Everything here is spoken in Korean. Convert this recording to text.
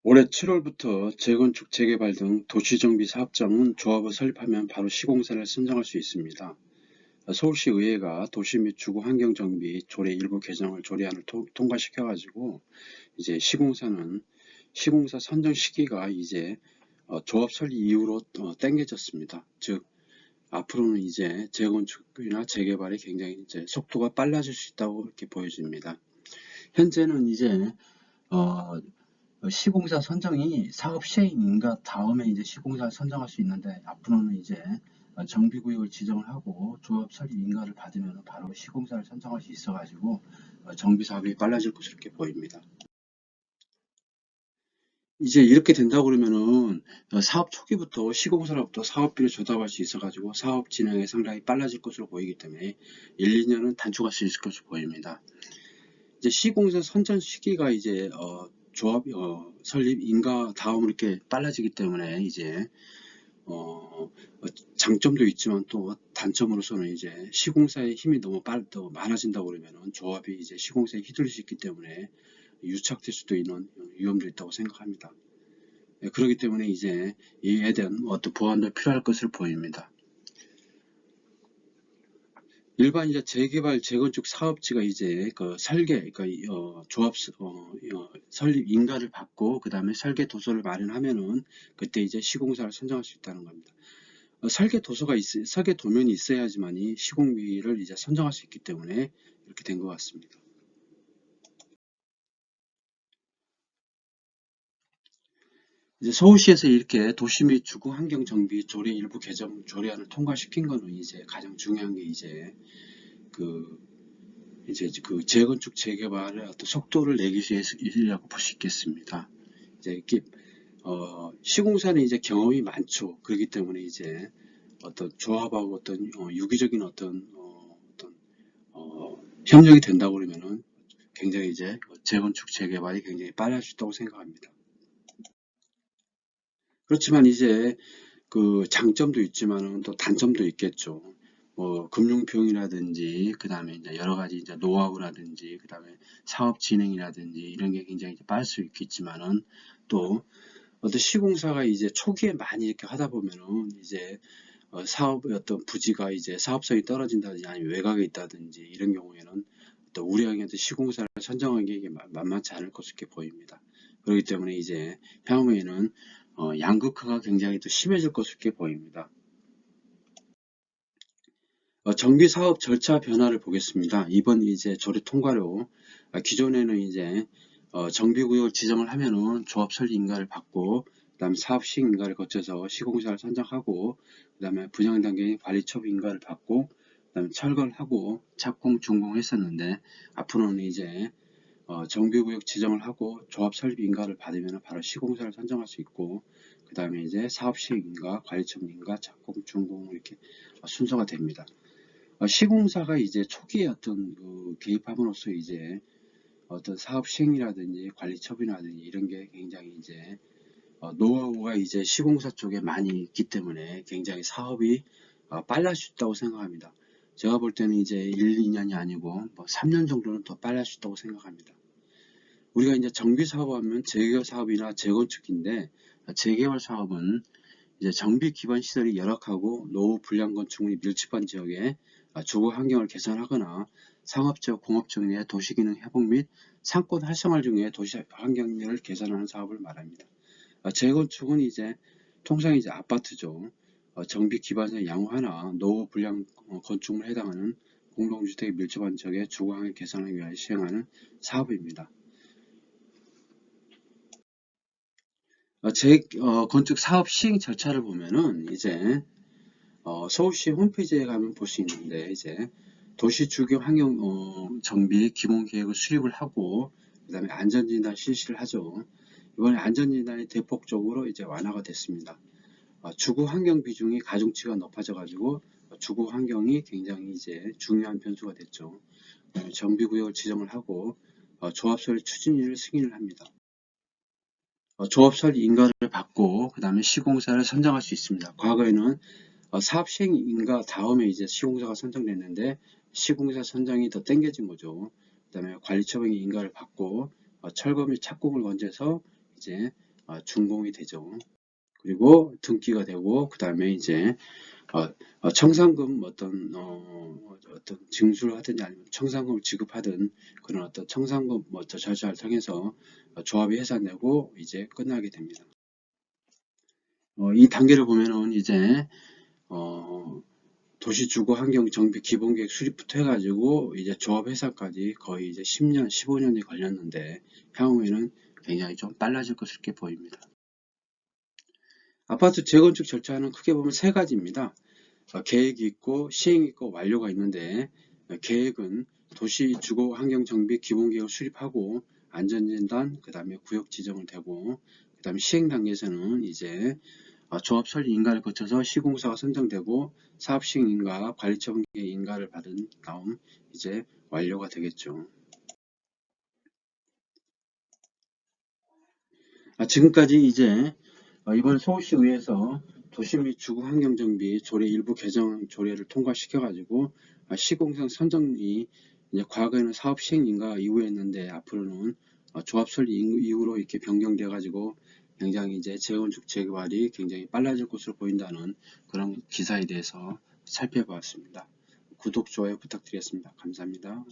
올해 7월부터 재건축, 재개발 등 도시정비 사업장은 조합을 설립하면 바로 시공사를 선정할 수 있습니다. 서울시 의회가 도시 및 주거 환경 정비 조례 일부 개정을 조례안을 통과시켜가지고 이제 시공사 선정 시기가 이제 조합 설립 이후로 당겨졌습니다. 즉 앞으로는 이제 재건축이나 재개발이 굉장히 이제 속도가 빨라질 수 있다고 이렇게 보여집니다. 현재는 이제 어, 시공사 선정이 사업 시행인가 다음에 이제 시공사를 선정할 수 있는데, 앞으로는 이제 정비구역을 지정을 하고 조합 설립 인가를 받으면 바로 시공사를 선정할 수 있어가지고 정비 사업이 빨라질 것으로 이렇게 보입니다. 이제 이렇게 된다고 그러면은 사업 초기부터 시공사로부터 사업비를 조달할 수 있어가지고 사업 진행이 상당히 빨라질 것으로 보이기 때문에 1, 2년은 단축할 수 있을 것으로 보입니다. 이제 시공사 선정 시기가 이제 조합 설립 인가 다음으로 이렇게 빨라지기 때문에 이제 어, 장점도 있지만 또 단점으로서는 이제 시공사의 힘이 더 많아진다고 그러면은 조합이 이제 시공사에 휘둘릴 수 있기 때문에 유착될 수도 있는 위험도 있다고 생각합니다. 그렇기 때문에 이제 이에 대한 어떤 보완도 필요할 것으로 보입니다. 일반 이제 재개발 재건축 사업지가 이제 그 설계 그러니까 조합 설립 인가를 받고 그 다음에 설계 도서를 마련하면은 그때 이제 시공사를 선정할 수 있다는 겁니다. 설계 도면이 있어야지만이 시공비를 이제 선정할 수 있기 때문에 이렇게 된 것 같습니다. 이제 서울시에서 이렇게 도시 및 주거 환경 정비 조례 일부 개정 조례안을 통과시킨 거는 이제 가장 중요한 게 그 그 재건축 재개발의 어떤 속도를 내기 위해서라고 볼 수 있겠습니다. 이제 이렇게 시공사는 이제 경험이 많죠. 그렇기 때문에 이제 어떤 조합하고 어떤 유기적인 협력이 된다고 그러면은 굉장히 이제 재건축 재개발이 굉장히 빨라질 수 있다고 생각합니다. 그렇지만 이제 그 장점도 있지만은 또 단점도 있겠죠. 뭐 금융 비용이라든지 그다음에 이제 여러 가지 이제 노하우라든지 그다음에 사업 진행이라든지 이런 게 굉장히 이제 빠를 수 있겠지만은 또 어떤 시공사가 이제 초기에 많이 이렇게 하다 보면은 이제 사업의 어떤 부지가 이제 사업성이 떨어진다든지 아니면 외곽에 있다든지 이런 경우에는 또 우량의 시공사를 선정하기 이게 만만치 않을 것으로 이렇게 보입니다. 그렇기 때문에 이제 향후에는 양극화가 굉장히 또 심해질 것으로 이렇게 보입니다. 정비 사업 절차 변화를 보겠습니다. 이번 이제 조례 통과로 기존에는 이제 정비구역을 지정을 하면은 조합 설립 인가를 받고 그다음에 사업 시행 인가를 거쳐서 시공사를 선정하고 그다음에 분양 단계 관리 처분 인가를 받고 그다음에 철거를 하고 착공 준공했었는데, 앞으로는 이제 정비구역 지정을 하고 조합 설립 인가를 받으면 바로 시공사를 선정할 수 있고 그 다음에 이제 사업 시행 인가, 관리 처분 인가, 착공 준공 이렇게 순서가 됩니다. 시공사가 이제 초기에 어떤 개입함으로써 이제 어떤 사업 시행이라든지 관리 처분이라든지 이런 게 굉장히 이제 노하우가 이제 시공사 쪽에 많이 있기 때문에 굉장히 사업이 빨라질 수 있다고 생각합니다. 제가 볼 때는 이제 1, 2년이 아니고 뭐 3년 정도는 더 빨라질 수 있다고 생각합니다. 우리가 이제 정비 사업하면 재개발 사업이나 재건축인데, 재개발 사업은 이제 정비 기반 시설이 열악하고 노후 불량 건축물이 밀집한 지역에 주거 환경을 개선하거나 상업적, 공업적 내 도시 기능 회복 및 상권 활성화 중에 도시 환경을 개선하는 사업을 말합니다. 재건축은 이제 통상 이제 아파트죠. 정비 기반의 양호하나 노후 불량 건축물에 해당하는 공동주택이 밀집한 지역의 주거 환경 개선을 위하여 시행하는 사업입니다. 건축 사업 시행 절차를 보면은 이제 서울시 홈페이지에 가면 볼 수 있는데, 이제 도시 주거 환경 정비 기본 계획을 수립을 하고 그다음에 안전진단 실시를 하죠. 이번에 안전진단이 대폭적으로 이제 완화가 됐습니다. 주거 환경 비중이 가중치가 높아져 가지고 주거 환경이 굉장히 이제 중요한 변수가 됐죠. 정비구역을 지정을 하고 조합설 추진위를 승인을 합니다. 조합설 인가를 받고 그 다음에 시공사를 선정할 수 있습니다. 과거에는 사업 시행 인가 다음에 이제 시공사가 선정됐는데 시공사 선정이 더 땡겨진 거죠. 그 다음에 관리처분이 인가를 받고 철거 및 착공을 건져서 이제 준공이 되죠. 그리고 등기가 되고 그 다음에 이제 청산금 어떤 징수를 하든지 아니면 청산금을 지급하든 그런 어떤 청산금 절차를 통해서 조합이 해산되고 이제 끝나게 됩니다. 이 단계를 보면은 이제 도시주거 환경 정비 기본계획 수립부터 해가지고 이제 조합 해산까지 거의 이제 10년, 15년이 걸렸는데 향후에는 굉장히 좀 빨라질 것으로 보입니다. 아파트 재건축 절차는 크게 보면 세 가지입니다. 계획이 있고 시행이 있고 완료가 있는데 계획은 도시 주거 환경 정비 기본계획을 수립하고 안전진단 그 다음에 구역 지정을 되고 그 다음에 시행 단계에서는 이제 조합 설립 인가를 거쳐서 시공사가 선정되고 사업 시행 인가 관리처분계 인가를 받은 다음 이제 완료가 되겠죠. 지금까지 이제 이번 서울시의회에서 도시 및 주거 환경 정비 조례 일부 개정 조례를 통과시켜가지고 시공사 선정이 이제 과거에는 사업 시행 인가 이후였는데 앞으로는 조합 설립 이후로 이렇게 변경돼가지고 굉장히 이제 재건축 재개발이 굉장히 빨라질 것으로 보인다는 그런 기사에 대해서 살펴보았습니다. 구독, 좋아요 부탁드리겠습니다. 감사합니다.